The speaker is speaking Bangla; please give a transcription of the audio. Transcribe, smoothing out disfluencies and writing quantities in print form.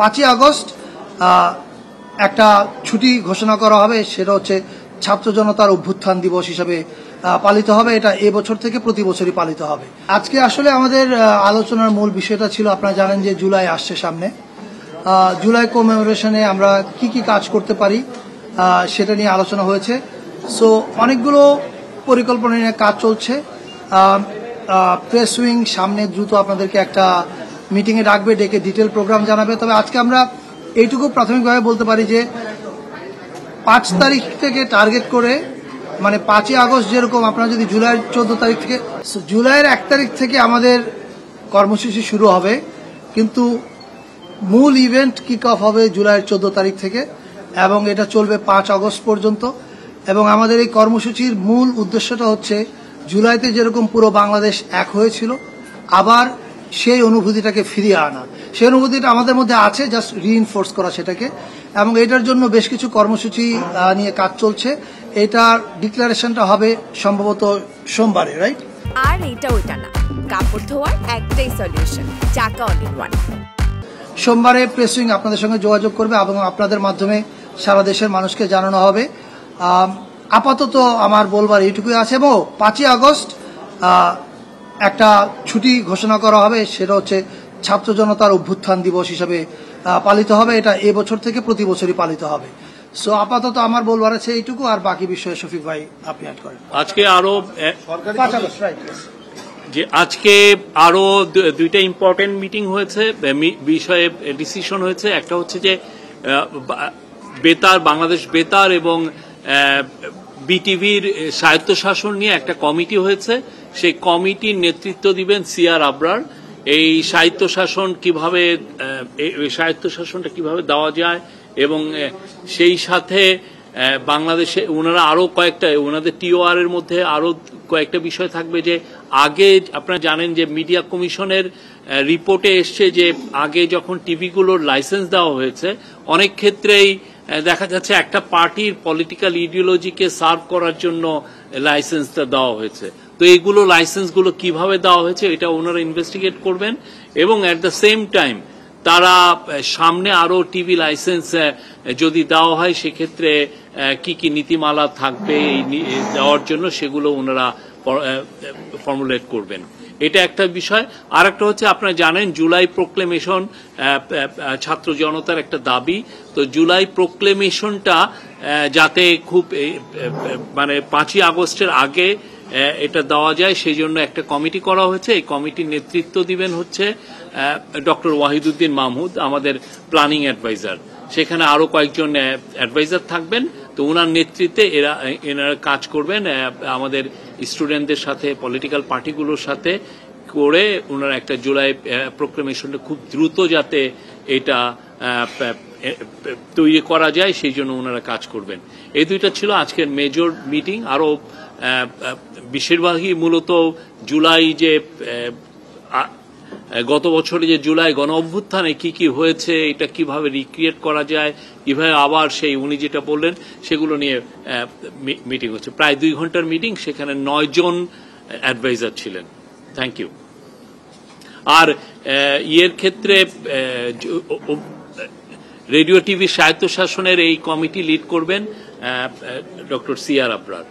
5ই আগস্ট একটা ছুটি ঘোষণা করা হবে, সেটা হচ্ছে ছাত্র জনতার অভ্যুত্থান দিবস হিসাবে পালিত হবে। এটা এবছর থেকে প্রতি বছরই পালিত হবে। আজকে আসলে আমাদের আলোচনার মূল বিষয়টা ছিল, আপনারা জানেন যে জুলাই আসছে সামনে। জুলাই কমেমোরেশনে আমরা কি কি কাজ করতে পারি সেটা নিয়ে আলোচনা হয়েছে। সো অনেকগুলো পরিকল্পনা নিয়ে কাজ চলছে। প্রেস উইং সামনে দ্রুত আপনাদেরকে একটা মিটিংয়ে ডাকবে, ডেকে ডিটেল প্রোগ্রাম জানাবে। তবে আজকে আমরা এইটুকু প্রাথমিকভাবে বলতে পারি যে 5 তারিখ থেকে টার্গেট করে, মানে 5ই আগস্ট যেরকম, আপনারা যদি জুলাইয়ের 14 তারিখ থেকে, জুলাইয়ের 1 তারিখ থেকে আমাদের কর্মসূচি শুরু হবে, কিন্তু মূল ইভেন্ট কিক অফ হবে জুলাইয়ের 14 তারিখ থেকে এবং এটা চলবে 5 আগস্ট পর্যন্ত। এবং আমাদের এই কর্মসূচির মূল উদ্দেশ্যটা হচ্ছে জুলাইতে যেরকম পুরো বাংলাদেশ এক হয়েছিল, আবার সেই অনুভূতিটাকে ফিরিয়ে আনা। সেই অনুভূতিটা আমাদের মধ্যে আছে, জাস্ট রিইনফোর্স করা সেটাকে। এবং এটার জন্য বেশ কিছু কর্মসূচি নিয়ে কাজ চলছে। এটার ডিক্লারেশনটা হবে সম্ভবত সোমবারে, রাইট? আর এটা ওইটা না, কাপড় ধোয়ার একটাই সলিউশন, চাকা অল ইন ওয়ান। সোমবারে প্রেস উইং আপনাদের সঙ্গে যোগাযোগ করবে এবং আপনাদের মাধ্যমে সারা দেশের মানুষকে জানানো হবে। আপাতত আমার বলবার এইটুকুই আছে। এবং 5ই আগস্ট একটা ছুটি ঘোষণা করা হবে, সেটা হচ্ছে ছাত্র জনতার অভ্যুত্থান দিবস হিসাবে পালিত হবে। এটা এবছর থেকে প্রতি বছরই পালিত হবে। সো আপাতত আমার বলবার আছে এইটুকু, আর বাকি বিষয়ে শফিক ভাই আপনি অ্যাড করেন। আজকে আরো 5 আগস্ট, রাইট? যে আজকে আরো দুইটা ইম্পর্টেন্ট মিটিং হয়েছে, বিষয়ে ডিসিশন হয়েছে। একটা হচ্ছে যে বেতার, বাংলাদেশ বেতার এবং বিটিভির স্বায়ত্তশাসন নিয়ে একটা কমিটি হয়েছে। সেই কমিটির নেতৃত্ব দিবেন সিআর আবরার। এই স্বায়ত্তশাসনটা কিভাবে দেওয়া যায় এবং সেই সাথে বাংলাদেশে ওনারা আরো কয়েকটা, ওনাদের টিওআর এর মধ্যে আরো কয়েকটা বিষয় থাকবে। যে আগে আপনারা জানেন যে মিডিয়া কমিশনের রিপোর্টে এসছে যে আগে যখন টিভিগুলোর লাইসেন্স দেওয়া হয়েছে, অনেক ক্ষেত্রেই দেখা যাচ্ছে একটা পার্টির পলিটিক্যাল ইডিওলজিকে সার্ভ করার জন্য লাইসেন্সটা দেওয়া হয়েছে। তো এইগুলো লাইসেন্সগুলো কিভাবে দেওয়া হয়েছে এটা ওনারা ইনভেস্টিগেট করবেন। এবং অ্যাট দ্য সেম টাইম তারা সামনে আরো টিভি লাইসেন্স যদি দেওয়া হয়, সেক্ষেত্রে কি কি নীতিমালা থাকবে এই দেওয়ার জন্য, সেগুলো ওনারা ফর্মুলেট করবেন। এটা একটা বিষয়। আর একটা হচ্ছে, আপনারা জানেন জুলাই প্রোক্লেমেশন ছাত্র জনতার একটা দাবি। তো জুলাই প্রোক্লেমেশনটা যাতে খুব মানে 5ই আগস্টের আগে এটা দেওয়া যায়, সেই জন্য একটা কমিটি করা হয়েছে। এই কমিটির নেতৃত্ব দিবেন হচ্ছে ডক্টর ওয়াহিদুদ্দিন মাহমুদ, আমাদের প্ল্যানিং অ্যাডভাইজার। সেখানে আরো কয়েকজন অ্যাডভাইজার থাকবেন। তো ওনার নেতৃত্বে এনারা কাজ করবেন আমাদের স্টুডেন্টদের সাথে, পলিটিক্যাল পার্টিগুলোর সাথে করে ওনারা একটা জুলাই প্রোক্লেমেশনটা খুব দ্রুত যাতে এটা তৈরি করা যায়, সেই জন্য ওনারা কাজ করবেন। এই দুইটা ছিল আজকের মেজর মিটিং। আরো বেশিরভাগই মূলত জুলাই, যে গত বছরে যে জুলাই গণ অভ্যুত্থানে কি কি হয়েছে, এটা কিভাবে রিক্রিয়েট করা যায়, কিভাবে আবার সেই উনি যেটা বললেন সেগুলো নিয়ে মিটিং হচ্ছে। প্রায় 2 ঘন্টার মিটিং, সেখানে 9 জন অ্যাডভাইজার ছিলেন। Thank you. আর ইয়ের ক্ষেত্রে রেডিও টিভি স্বায়ত্তশাসনের এই কমিটি লিড করবেন ডক্টর সিআর আবরার।